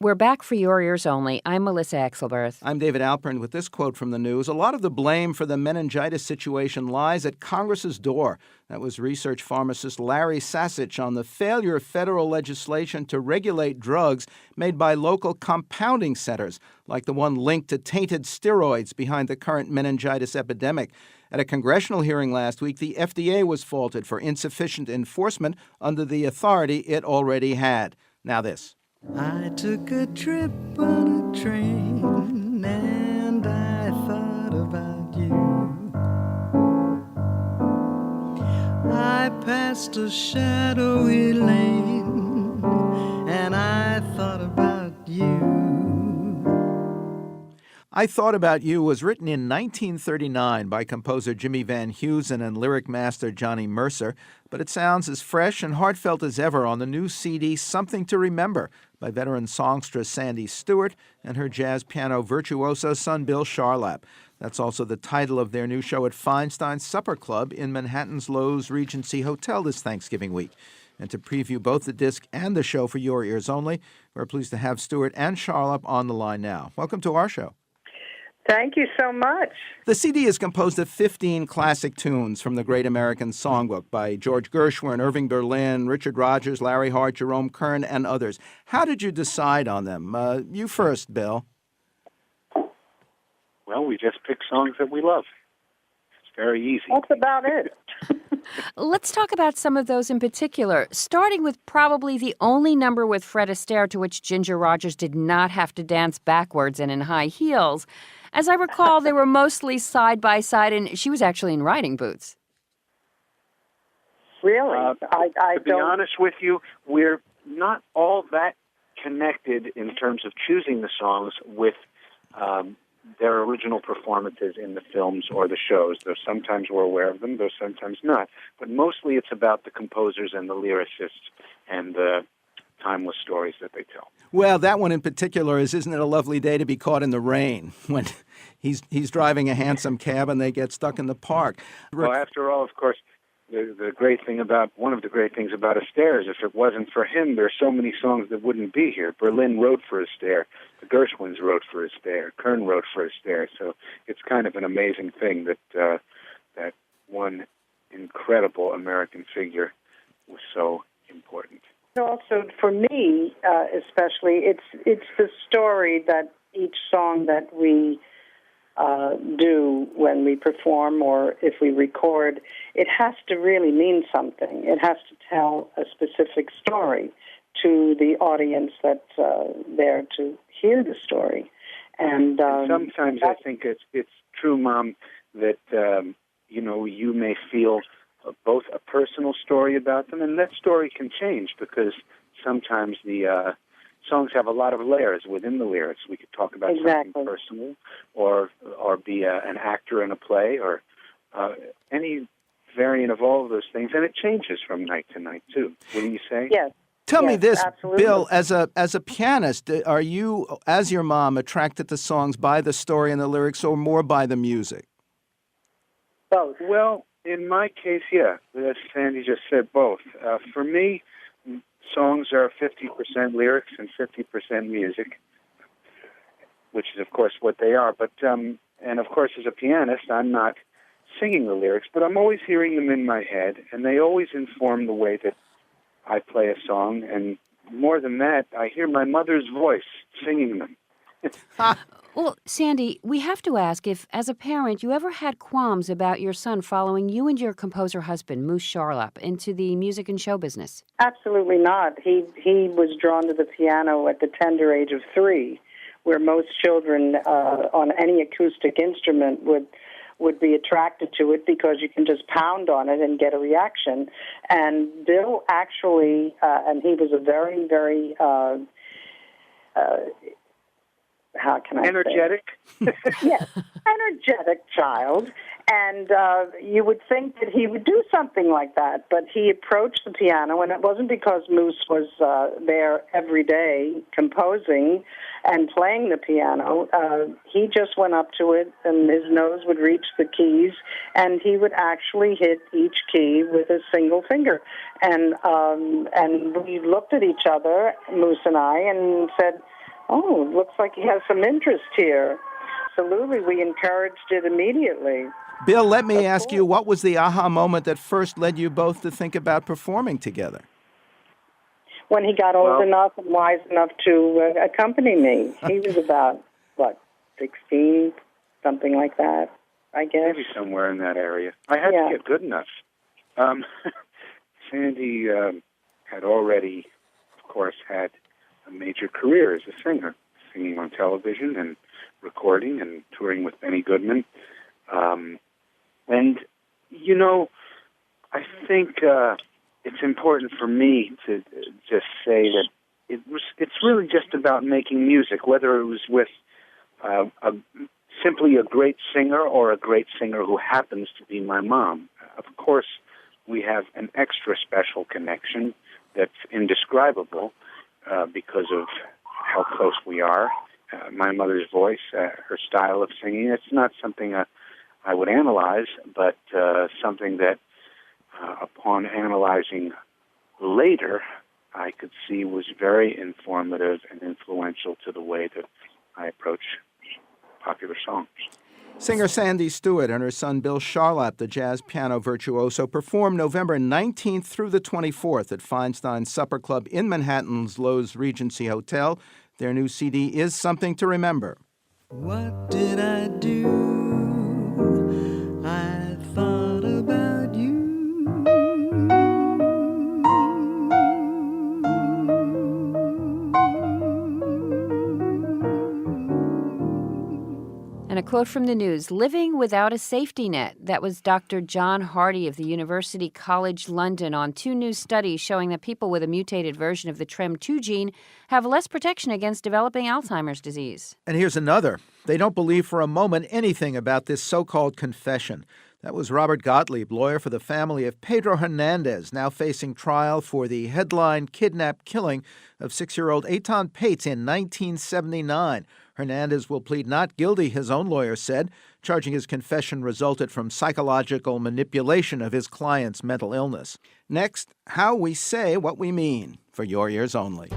We're back for your ears only. I'm Melissa Exelberth. I'm David Alpern with this quote from the news. A lot of the blame for the meningitis situation lies at Congress's door. That was research pharmacist Larry Sasich on the failure of federal legislation to regulate drugs made by local compounding centers, like the one linked to tainted steroids behind the current meningitis epidemic. At a congressional hearing last week, the FDA was faulted for insufficient enforcement under the authority it already had. Now this. I took a trip on a train and I thought about you. I passed a shadowy lane and I thought about you. I Thought About You was written in 1939 by composer Jimmy Van Heusen and lyric master Johnny Mercer, but it sounds as fresh and heartfelt as ever on the new CD Something to Remember by veteran songstress Sandy Stewart and her jazz piano virtuoso son Bill Charlap. That's also the title of their new show at Feinstein Supper Club in Manhattan's Loews Regency Hotel this Thanksgiving week. And to preview both the disc and the show for your ears only, we're pleased to have Stewart and Charlap on the line now. Welcome to our show. Thank you so much. The CD is composed of 15 classic tunes from the Great American Songbook by George Gershwin, Irving Berlin, Richard Rodgers, Larry Hart, Jerome Kern, and others. How did you decide on them? You first, Bill. Well, we just pick songs that we love. It's very easy. That's about it. Let's talk about some of those in particular, starting with probably the only number with Fred Astaire to which Ginger Rogers did not have to dance backwards and in high heels. As I recall, they were mostly side by side, and she was actually in riding boots. Really? To be honest with you, we're not all that connected in terms of choosing the songs with their original performances in the films or the shows. Though sometimes we're aware of them, though sometimes not. But mostly it's about the composers and the lyricists and the timeless stories that they tell. Well, that one in particular is, isn't it a lovely day to be caught in the rain when he's driving a handsome cab and they get stuck in the park. Well, after all, of course, the great thing about, one of the great things about Astaire is if it wasn't for him, there are so many songs that wouldn't be here. Berlin wrote for Astaire. The Gershwins wrote for Astaire. Kern wrote for Astaire. So it's kind of an amazing thing that that one incredible American figure was so important. Also, for me, especially, it's the story that each song that we do when we perform or if we record, it has to really mean something. It has to tell a specific story to the audience that's there to hear the story. And sometimes I think it's true, Mom, that you may feel both a personal story about them, and that story can change because sometimes the songs have a lot of layers within the lyrics. We could talk about something personal, or be an actor in a play, or any variant of all of those things, and it changes from night to night too. Wouldn't you say? Yes. Tell me this, absolutely. Bill, as a pianist, are you, as your mom, attracted to songs by the story and the lyrics or more by the music? Both. Well, in my case, yeah, as Sandy just said, both. For me, songs are 50% lyrics and 50% music, which is, of course, what they are. But and, of course, as a pianist, I'm not singing the lyrics, but I'm always hearing them in my head, and they always inform the way that I play a song. And more than that, I hear my mother's voice singing them. Well, Sandy, we have to ask if, as a parent, you ever had qualms about your son following you and your composer husband, Moose Charlap, into the music and show business. Absolutely not. He was drawn to the piano at the tender age of 3, where most children on any acoustic instrument would be attracted to it because you can just pound on it and get a reaction. And Bill actually, and he was a very, very how can I energetic? say? Yes, energetic child. And you would think that he would do something like that, but he approached the piano, and it wasn't because Moose was there every day composing and playing the piano. He just went up to it, and his nose would reach the keys, and he would actually hit each key with a single finger. And we looked at each other, Moose and I, and said, Oh, looks like he has some interest here. Absolutely, we encouraged it immediately. Bill, let me ask you, what was the aha moment that first led you both to think about performing together? When he got old enough and wise enough to accompany me. He was about, 16, something like that, I guess. Maybe somewhere in that area. I had to get good enough. Sandy had already, of course, had a major career as a singer, singing on television and recording and touring with Benny Goodman. And, I think it's important for me to just say that it's really just about making music, whether it was with simply a great singer or a great singer who happens to be my mom. Of course, we have an extra special connection that's indescribable because of how close we are. My mother's voice, her style of singing, it's not something I would analyze, but something that upon analyzing later, I could see was very informative and influential to the way that I approach popular songs. Singer Sandy Stewart and her son Bill Charlap, the jazz piano virtuoso, performed November 19th through the 24th at Feinstein Supper Club in Manhattan's Loews Regency Hotel. Their new CD is Something to Remember. What did I do? I thought about you. And a quote from the news, living without a safety net. That was Dr. John Hardy of the University College London on two new studies showing that people with a mutated version of the TREM2 gene have less protection against developing Alzheimer's disease. And here's another. They don't believe for a moment anything about this so-called confession. That was Robert Gottlieb, lawyer for the family of Pedro Hernandez, now facing trial for the headline kidnap killing of 6-year-old Eitan Pates in 1979. Hernandez will plead not guilty, his own lawyer said, charging his confession resulted from psychological manipulation of his client's mental illness. Next, how we say what we mean, for your ears only.